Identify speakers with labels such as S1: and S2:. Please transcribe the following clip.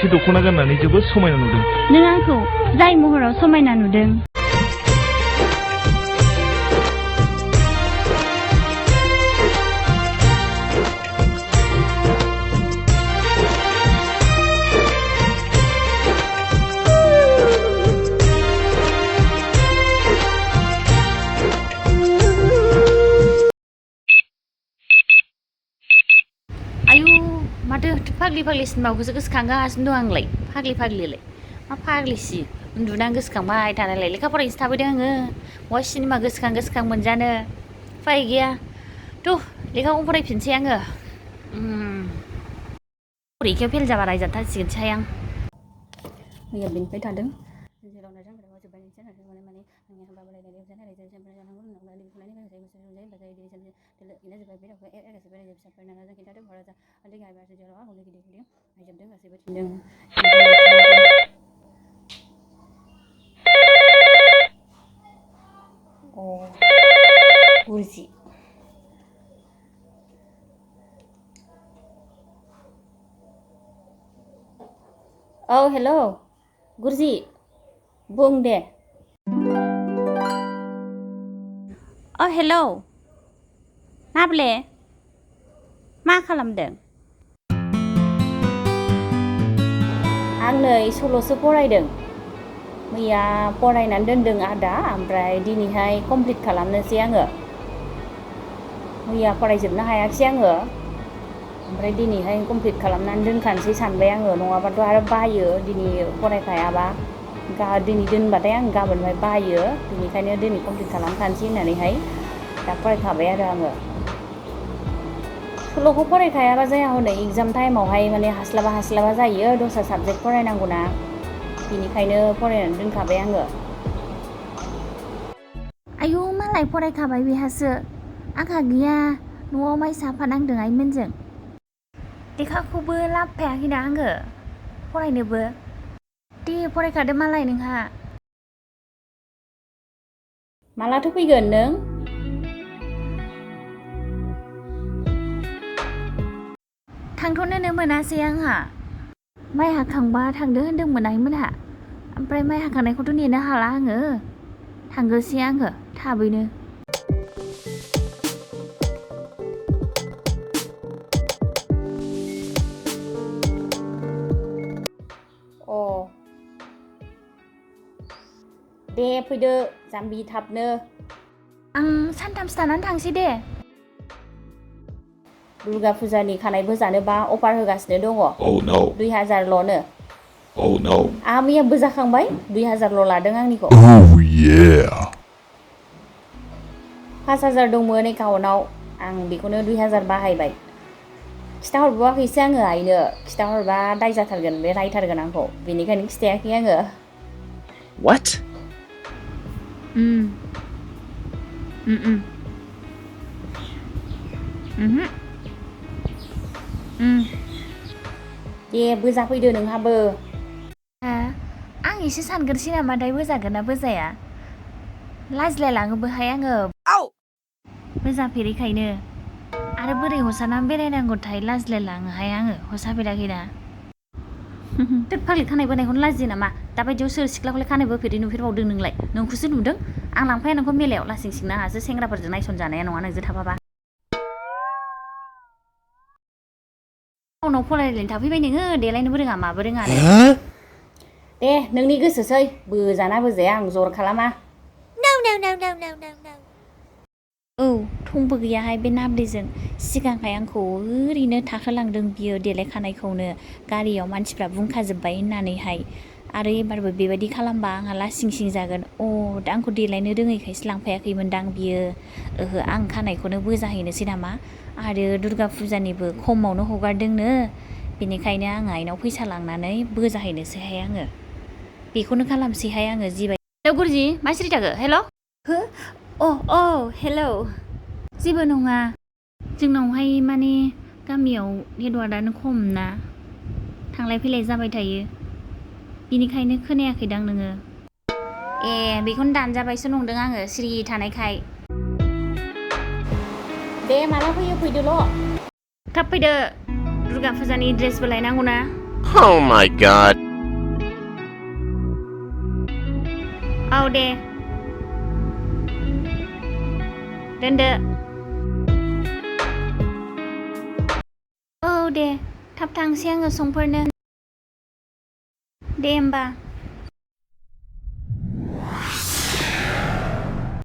S1: लांसि दख'ना गाननानै जोबोद समायना नुदों।
S2: नों आंखौ जाय महराव समायना नुदों।
S3: माथो फाग्लि फाग्लि सिनेमाखौसो गोसोखांगासिनो दं आंलाय फाग्लि फाग्लिलाय मा फाग्लिसि उन्दुनानै गोसोखांबाय थानायलाय लेखा फरायनोसो थाबैदों आङो बहा सिनेमा गोसोखां मोनजानो उफाय गैया थ' लेखाखौ फरायफिनसै आङो फरिखायाव फेल जाबा रायजाथारसिगोनसैहाय आं मैया बेनिफ्राय थादों गुजि औ हेल' गुरजि बुं दे हेल' नाब्ले मा खालामदों आं नै सल'सो फरायदों मैया फरायनानै दोनदों आदा ओमफ्राय दिनैहाय कमप्लिट खालामनोसै आङो मैया फरायजोबनो हायाखिसै आङो ओमफ्राय दिनैहाय कमप्लिट खालामनानै दोनखानोसै सानबाय आङो नङाबाथ' आरो बायो दिनै फरायखायाबा दिनै दोनबाथाय आं गाबोनहाय बायो बेनिखायनो दिनै कमप्लिट खालामखानोसै होननानैहाय दा फरायखाबाय आरो आङो सल'खौ फरायखायाबा जाया हनै एगजाम टाइमावहाय माने हास्लाबा जायो दस्रा साबजेक्ट फरायनांगौना बेनिखायनो फरायनानै दोनखाबाय आङो आयौ मालाय फरायखाबाय बेहासो आंहा गैया न'आव माइ साफा नांदों आइमोनजों लेखाखौबो लाबोफायाखैना आङो फरायनोबो दे फरायखादो मालाय नोंहा मालाथो फैगोन नों थांथ'नोनो मोनासै आंहा माइ हाखांबा थांदो होनदोंमोन आइमोनहा ओमफ्राय माइ हाखांनायखौथ' नेनो हाला आङो थांगोसै आङो थाबैनो दे फैदो जाम्बि थाबनो आं सानथामसो थानानै थांसै दे दुर्गा फुजानि खानाय बोजानोबा अफार होगासिनो दङ 2000ल'नो आंहा मैया बोजाखांबाय 2000ल' लादों आंनिखौ 5000 दंमोन एकाउन्टाव आं बेखौनो 2000 बाहायबाय खिथाहरबावाखैसो आङो आइनो खिथाहरबा दाय जाथारगोन बे रायथारगोन आंखौ बेनिखायनो खिथायाखै आङो
S4: What?
S3: दे बोजाफैदो नोंहाबो आं एसे सानग्रोसै नामाथाय बोजागोन ना बोजाया लाजिलायलाङोबोहाय आङो बोजाफेरैखायनो आरो बोरै हसानानै बेरायनांगौथाय लाजिलायलाङोहाय आङो हसाफेराखैना थोद फाग्लि खानाय बोनायखौनो लाजियो नामा दाबायदियाव सोर सिख्लाखौलाय खानाय बोफेरै नुफेरबावदों नोंलाय नोंखौसो नुदों आं लांफाया नोंखौ मेलायाव लासिं सिंनो आहासो सेंग्राफोरजों नायसनजानाया नङा नोंजों थाफाबा उनाव फरायलायनो थाफैबाय नोङो देलायनोबो रोङा माबो रोङा दे नोंनि गोसोसै बोजाना बोजाया आं जर खालामा औ थंबो गैयाहाय बे नाब्लेजों सिगांहाय आंखौ ओरैनो थाखोलांदों बियो देलायखानायखौनो गारियाव मानसिफ्रा बुंखाजोब्बाय होननानैहाय आरो एबारबो बेबायदि खालामबा आंहा लासिं सिं जागोन दा आंखौ देलायनो रोङैखायसो लांफायाखैमोनदां बियो ओहो आं खानायखौनो बोजाहैनोसै नामा आरो दुर्गा फुजानिबो खमावनो हगारदोंनो बेनिखायनो आं आइनाव फैसा लांनानै बोजाहैनोसैहाय आङो बेखौनो खालामसैहाय आङो जिबायदि हेलौ गुरजि मा सिरि थाखो हेल' हेलौ जेबो नङा जोंनावहाय माने गामियाव नेटवार्कआनो खम ना थांलाय फैलाय जाबाय थायो बिनिखायनो खोनायाखैदां नोङो बेखौनो दानजाबायसो नंदों आङो सिरि थानायखाय दे माला फैयो फैदोल' थाब फैदो दुर्गा फुजानि ड्रेसबो लायनांगौ ना
S4: Oh my god.
S3: औ दे दोनदो औ दे थाब थांसै आङो संफोरनो दे होमबा